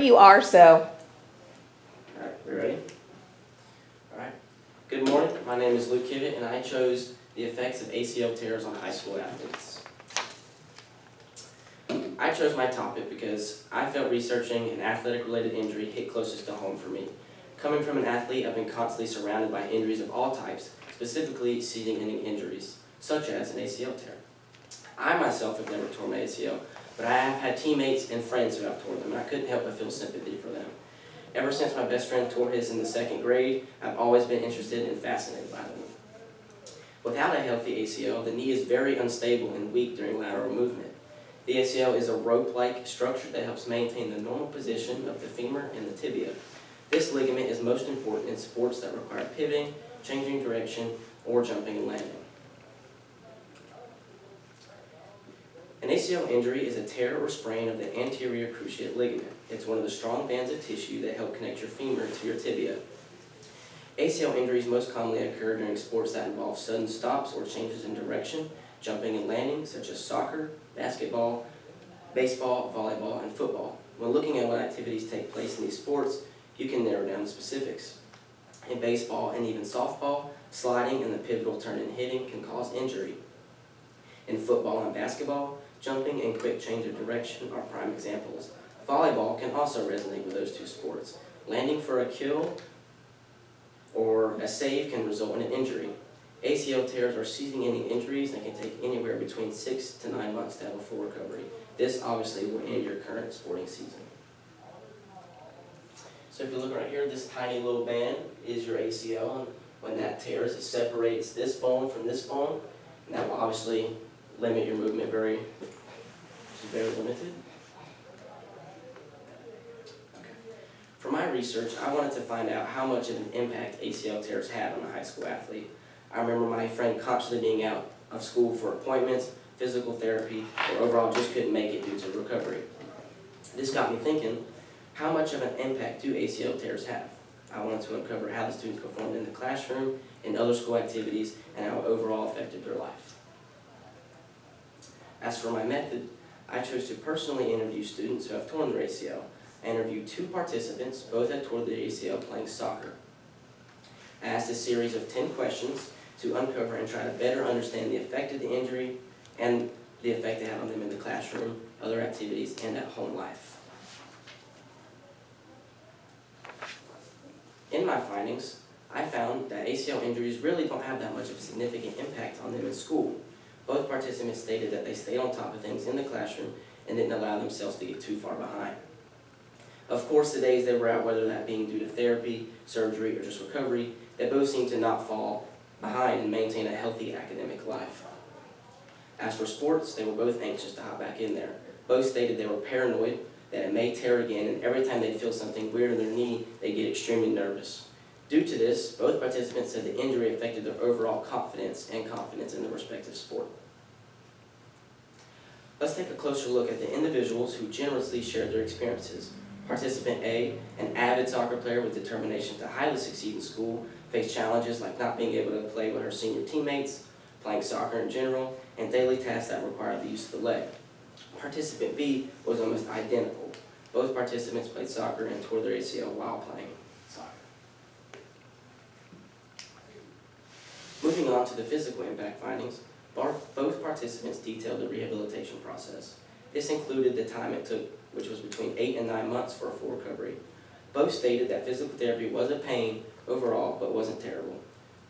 You are, so. Alright, we ready? Alright. Good morning, my name is Luke Kivett and I chose the effects of ACL tears on high school athletes. I chose my topic because I felt researching an athletic-related injury hit closest to home for me. Coming from an athlete, I've been constantly surrounded by injuries of all types, specifically season-ending injuries, such as an ACL tear. I myself have never torn my ACL, but I have had teammates and friends who have torn them, and I couldn't help but feel sympathy for them. Ever since my best friend tore his in the second grade, I've always been interested and fascinated by them. Without a healthy ACL, the knee is very unstable and weak during lateral movement. The ACL is a rope-like structure that helps maintain the normal position of the femur and the tibia. This ligament is most important in sports that require pivoting, changing direction, or jumping and landing. An ACL injury is a tear or sprain of the anterior cruciate ligament. It's one of the strong bands of tissue that help connect your femur to your tibia. ACL injuries most commonly occur during sports that involve sudden stops or changes in direction, jumping and landing, such as soccer, basketball, baseball, volleyball, and football. When looking at what activities take place in these sports, you can narrow down the specifics. In baseball and even softball, sliding and the pivotal turn and hitting can cause injury. In football and basketball, jumping and quick change of direction are prime examples. Volleyball can also resonate with those two sports. Landing for a kill or a save can result in an injury. ACL tears are season-ending injuries and can take anywhere between 6 to 9 months to have a full recovery. This obviously will end your current sporting season. So if you look right here, this tiny little band is your ACL, and when that tears, it separates this bone from this bone, and that will obviously limit your movement very limited. Okay. For my research, I wanted to find out how much of an impact ACL tears had on a high school athlete. I remember my friend constantly being out of school for appointments, physical therapy, or overall just couldn't make it due to recovery. This got me thinking, how much of an impact do ACL tears have? I wanted to uncover how the students performed in the classroom, in other school activities, and how it overall affected their life. As for my method, I chose to personally interview students who have torn their ACL. I interviewed 2 participants, both had torn their ACL playing soccer. I asked a series of 10 questions to uncover and try to better understand the effect of the injury and the effect it had on them in the classroom, other activities, and at home life. In my findings, I found that ACL injuries really don't have that much of a significant impact on them in school. Both participants stated that they stayed on top of things in the classroom and didn't allow themselves to get too far behind. Of course, the days they were out, whether that being due to therapy, surgery, or just recovery, they both seemed to not fall behind and maintain a healthy academic life. As for sports, they were both anxious to hop back in there. Both stated they were paranoid that it may tear again, and every time they'd feel something weird in their knee, they'd get extremely nervous. Due to this, both participants said the injury affected their overall confidence in their respective sport. Let's take a closer look at the individuals who generously shared their experiences. Participant A, an avid soccer player with determination to highly succeed in school, faced challenges like not being able to play with her senior teammates, playing soccer in general, and daily tasks that required the use of the leg. Participant B was almost identical. Both participants played soccer and tore their ACL while playing soccer. Moving on to the physical impact findings, both participants detailed the rehabilitation process. This included the time it took, which was between 8 and 9 months for a full recovery. Both stated that physical therapy was a pain overall, but wasn't terrible.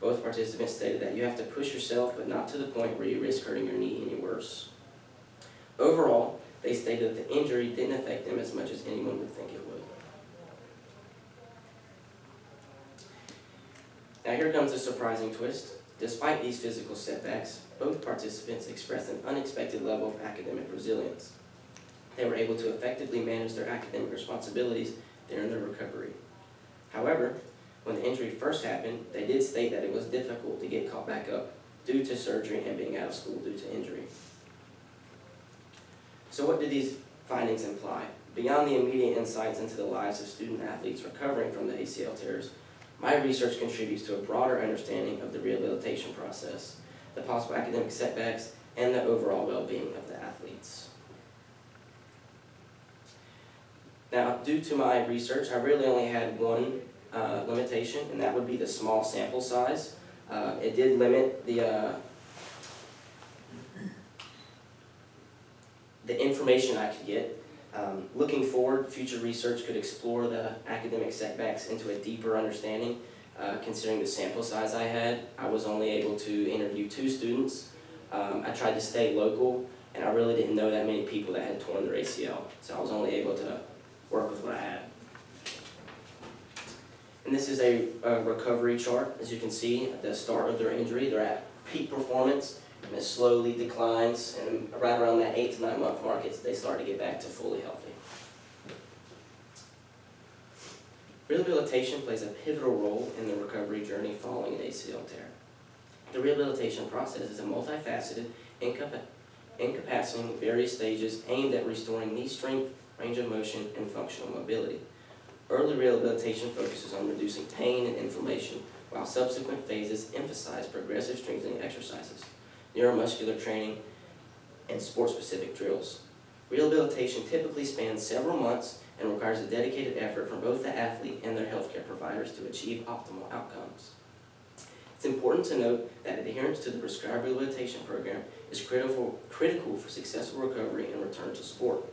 Both participants stated that you have to push yourself, but not to the point where you risk hurting your knee any worse. Overall, they stated that the injury didn't affect them as much as anyone would think it would. Now here comes a surprising twist. Despite these physical setbacks, both participants expressed an unexpected level of academic resilience. They were able to effectively manage their academic responsibilities during their recovery. However, when the injury first happened, they did state that it was difficult to get caught back up due to surgery and being out of school due to injury. So what do these findings imply? Beyond the immediate insights into the lives of student athletes recovering from the ACL tears, my research contributes to a broader understanding of the rehabilitation process, the possible academic setbacks, and the overall well-being of the athletes. Now, due to my research, I really only had one limitation, and that would be the small sample size. It did limit the information I could get. Looking forward, future research could explore the academic setbacks into a deeper understanding. Considering the sample size I had, I was only able to interview 2 students. I tried to stay local, and I really didn't know that many people that had torn their ACL, so I was only able to work with what I had. And this is a recovery chart. As you can see, at the start of their injury, they're at peak performance, and it slowly declines, and right around that 8 to 9 month mark, they start to get back to fully healthy. Rehabilitation plays a pivotal role in the recovery journey following an ACL tear. The rehabilitation process is a multifaceted, encompassing various stages aimed at restoring knee strength, range of motion, and functional mobility. Early rehabilitation focuses on reducing pain and inflammation, while subsequent phases emphasize progressive strengthening exercises, neuromuscular training, and sport-specific drills. Rehabilitation typically spans several months and requires a dedicated effort from both the athlete and their healthcare providers to achieve optimal outcomes. It's important to note that adherence to the prescribed rehabilitation program is critical for successful recovery and return to sport.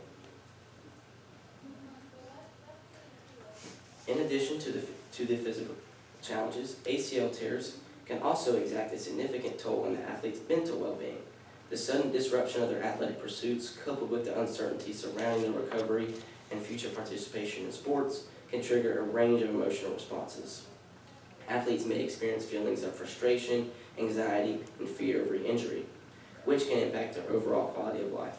In addition to the physical challenges, ACL tears can also exact a significant toll on the athlete's mental well-being. The sudden disruption of their athletic pursuits, coupled with the uncertainty surrounding their recovery and future participation in sports, can trigger a range of emotional responses. Athletes may experience feelings of frustration, anxiety, and fear of re-injury, which can impact their overall quality of life.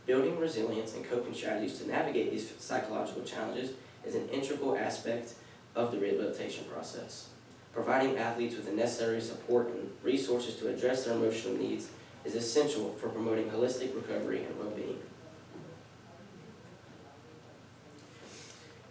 Building resilience and coping strategies to navigate these psychological challenges is an integral aspect of the rehabilitation process. Providing athletes with the necessary support and resources to address their emotional needs is essential for promoting holistic recovery and well-being.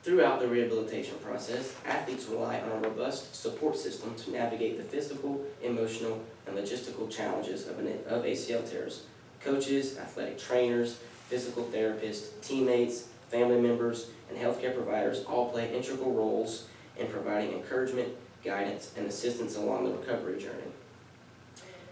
Throughout the rehabilitation process, athletes rely on a robust support system to navigate the physical, emotional, and logistical challenges of ACL tears. Coaches, athletic trainers, physical therapists, teammates, family members, and healthcare providers all play integral roles in providing encouragement, guidance, and assistance along the recovery journey.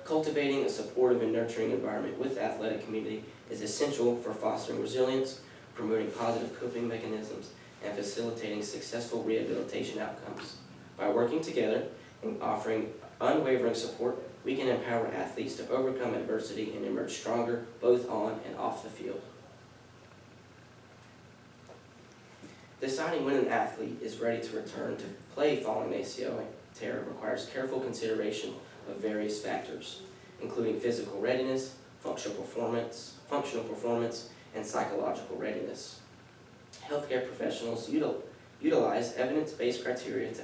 Cultivating a supportive and nurturing environment with the athletic community is essential for fostering resilience, promoting positive coping mechanisms, and facilitating successful rehabilitation outcomes. By working together and offering unwavering support, we can empower athletes to overcome adversity and emerge stronger both on and off the field. Deciding when an athlete is ready to return to play following an ACL tear requires careful consideration of various factors, including physical readiness, functional performance, and psychological readiness. Healthcare professionals utilize evidence-based criteria to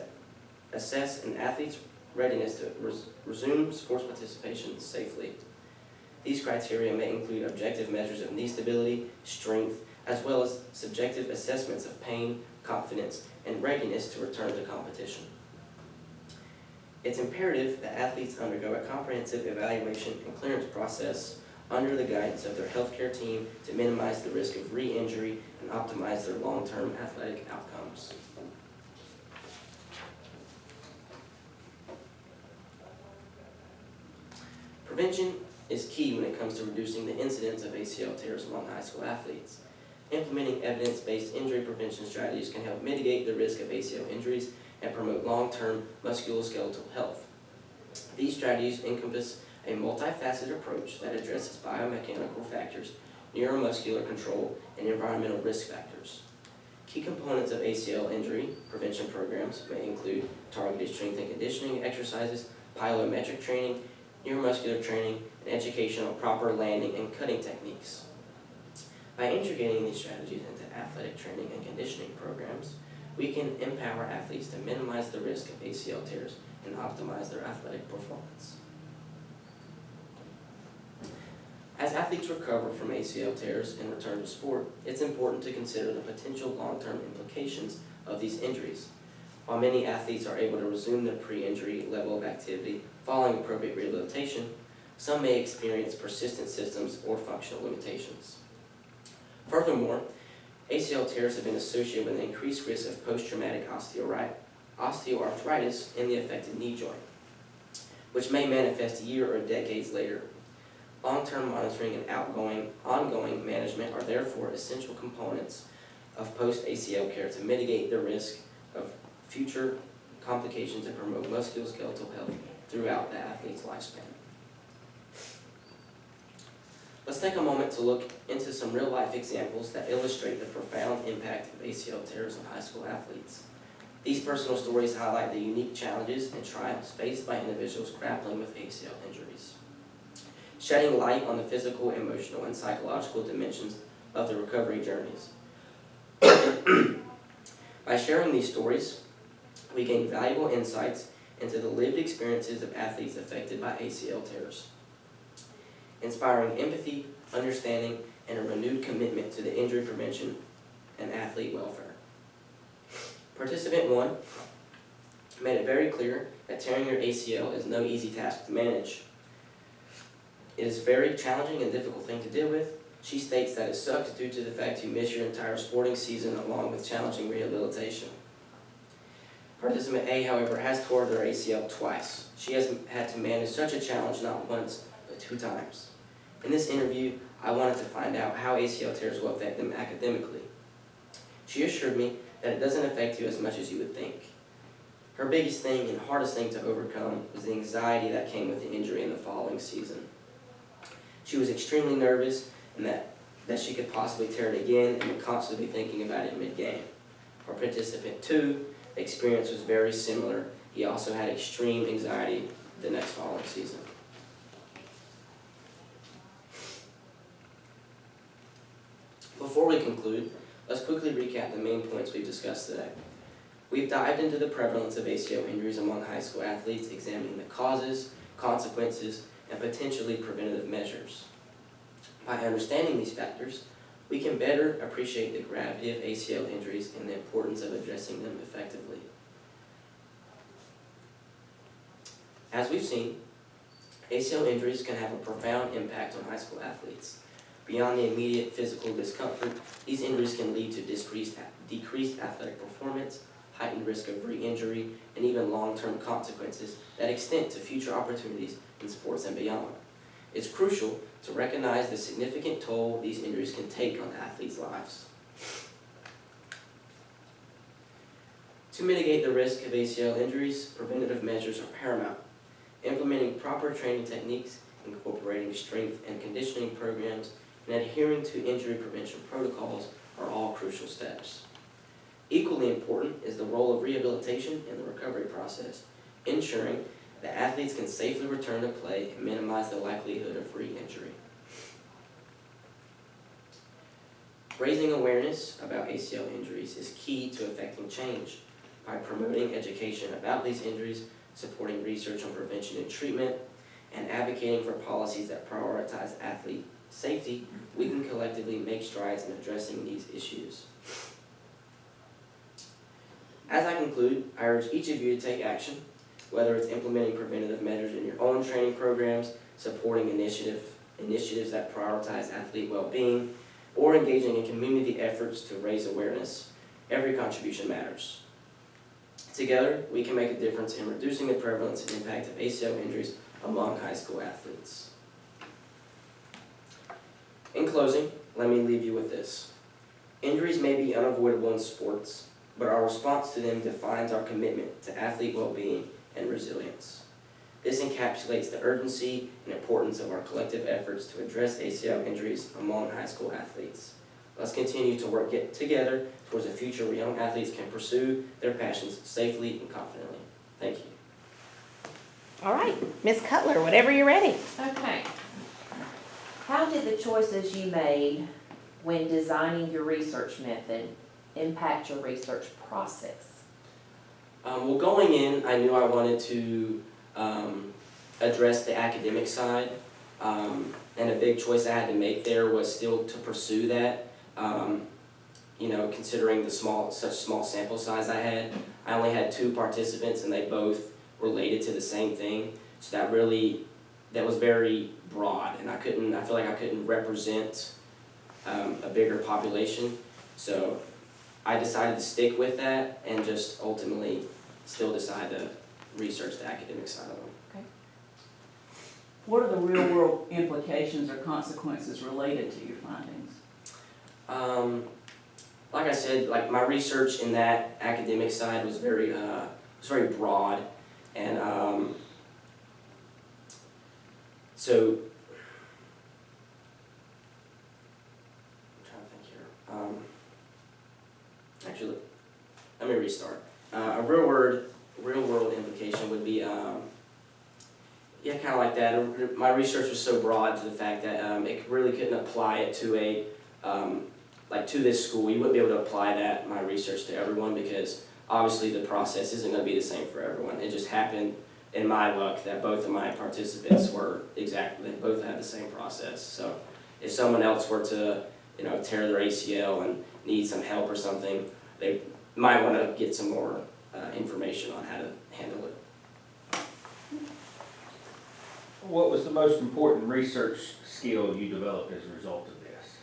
assess an athlete's readiness to resume sports participation safely. These criteria may include objective measures of knee stability, strength, as well as subjective assessments of pain, confidence, and readiness to return to competition. It's imperative that athletes undergo a comprehensive evaluation and clearance process under the guidance of their healthcare team to minimize the risk of re-injury and optimize their long-term athletic outcomes. Prevention is key when it comes to reducing the incidence of ACL tears among high school athletes. Implementing evidence-based injury prevention strategies can help mitigate the risk of ACL injuries and promote long-term musculoskeletal health. These strategies encompass a multifaceted approach that addresses biomechanical factors, neuromuscular control, and environmental risk factors. Key components of ACL injury prevention programs may include targeted strength and conditioning exercises, plyometric training, neuromuscular training, and education on proper landing and cutting techniques. By integrating these strategies into athletic training and conditioning programs, we can empower athletes to minimize the risk of ACL tears and optimize their athletic performance. As athletes recover from ACL tears and return to sport, it's important to consider the potential long-term implications of these injuries. While many athletes are able to resume their pre-injury level of activity following appropriate rehabilitation, some may experience persistent symptoms or functional limitations. Furthermore, ACL tears have been associated with an increased risk of post-traumatic osteoarthritis in the affected knee joint, which may manifest a year or decades later. Long-term monitoring and ongoing management are therefore essential components of post-ACL care to mitigate the risk of future complications and promote musculoskeletal health throughout the athlete's lifespan. Let's take a moment to look into some real-life examples that illustrate the profound impact of ACL tears on high school athletes. These personal stories highlight the unique challenges and triumphs faced by individuals grappling with ACL injuries, shedding light on the physical, emotional, and psychological dimensions of the recovery journeys. By sharing these stories, we gain valuable insights into the lived experiences of athletes affected by ACL tears, inspiring empathy, understanding, and a renewed commitment to the injury prevention and athlete welfare. Participant 1 made it very clear that tearing your ACL is no easy task to manage. It is a very challenging and difficult thing to deal with. She states that it sucks due to the fact you miss your entire sporting season along with challenging rehabilitation. Participant A, however, has tore their ACL twice. She has had to manage such a challenge not once, but 2 times. In this interview, I wanted to find out how ACL tears will affect them academically. She assured me that it doesn't affect you as much as you would think. Her biggest thing and hardest thing to overcome was the anxiety that came with the injury in the following season. She was extremely nervous and that she could possibly tear it again and would constantly be thinking about it mid-game. For participant 2, the experience was very similar. He also had extreme anxiety the next following season. Before we conclude, let's quickly recap the main points we've discussed today. We've dived into the prevalence of ACL injuries among high school athletes, examining the causes, consequences, and potentially preventative measures. By understanding these factors, we can better appreciate the gravity of ACL injuries and the importance of addressing them effectively. As we've seen, ACL injuries can have a profound impact on high school athletes. Beyond the immediate physical discomfort, these injuries can lead to decreased athletic performance, heightened risk of re-injury, and even long-term consequences that extend to future opportunities in sports and beyond. It's crucial to recognize the significant toll these injuries can take on athletes' lives. To mitigate the risk of ACL injuries, preventative measures are paramount. Implementing proper training techniques, incorporating strength and conditioning programs, and adhering to injury prevention protocols are all crucial steps. Equally important is the role of rehabilitation in the recovery process, ensuring that athletes can safely return to play and minimize the likelihood of re-injury. Raising awareness about ACL injuries is key to effecting change. By promoting education about these injuries, supporting research on prevention and treatment, and advocating for policies that prioritize athlete safety, we can collectively make strides in addressing these issues. As I conclude, I urge each of you to take action, whether it's implementing preventative measures in your own training programs, supporting initiatives that prioritize athlete well-being, or engaging in community efforts to raise awareness. Every contribution matters. Together, we can make a difference in reducing the prevalence and impact of ACL injuries among high school athletes. In closing, let me leave you with this. Injuries may be unavoidable in sports, but our response to them defines our commitment to athlete well-being and resilience. This encapsulates the urgency and importance of our collective efforts to address ACL injuries among high school athletes. Let's continue to work together towards a future where young athletes can pursue their passions safely and confidently. Thank you. All right, Ms. Cutler, whenever you're ready. Okay. How did the choices you made when designing your research method impact your research process? Well, going in, I knew I wanted to address the academic side, and a big choice I had to make there was still to pursue that. Considering such small sample size I had, I only had 2 participants, and they both related to the same thing. So that was very broad, and I feel like I couldn't represent a bigger population. So I decided to stick with that and just ultimately still decide to research the academic side of them. What are the real-world implications or consequences related to your findings? Like I said, like my research in that academic side was very broad, and so I'm trying to think here. Actually, let me restart. A real world implication would be yeah, kind of like that. My research was so broad to the fact that it really couldn't apply it to a like to this school. You wouldn't be able to apply my research to everyone because obviously the process isn't going to be the same for everyone. It just happened in my luck that both of my participants they both had the same process. So if someone else were to, tear their ACL and need some help or something, they might want to get some more information on how to handle it. What was the most important research skill you developed as a result of this?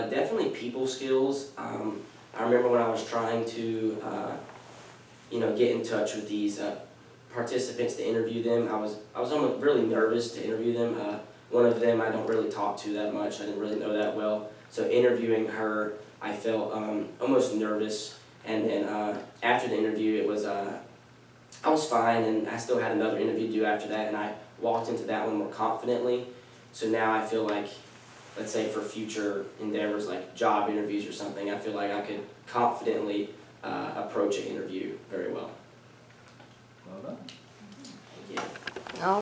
Definitely people skills. I remember when I was trying to, get in touch with these participants to interview them. I was almost really nervous to interview them. One of them I don't really talk to that much. I didn't really know that well. So interviewing her, I felt almost nervous. And then after the interview, it was I was fine, and I still had another interview to do after that, and I walked into that one more confidently. So now I feel like, let's say for future endeavors like job interviews or something, I feel like I could confidently approach an interview very well. Well done. Yeah. All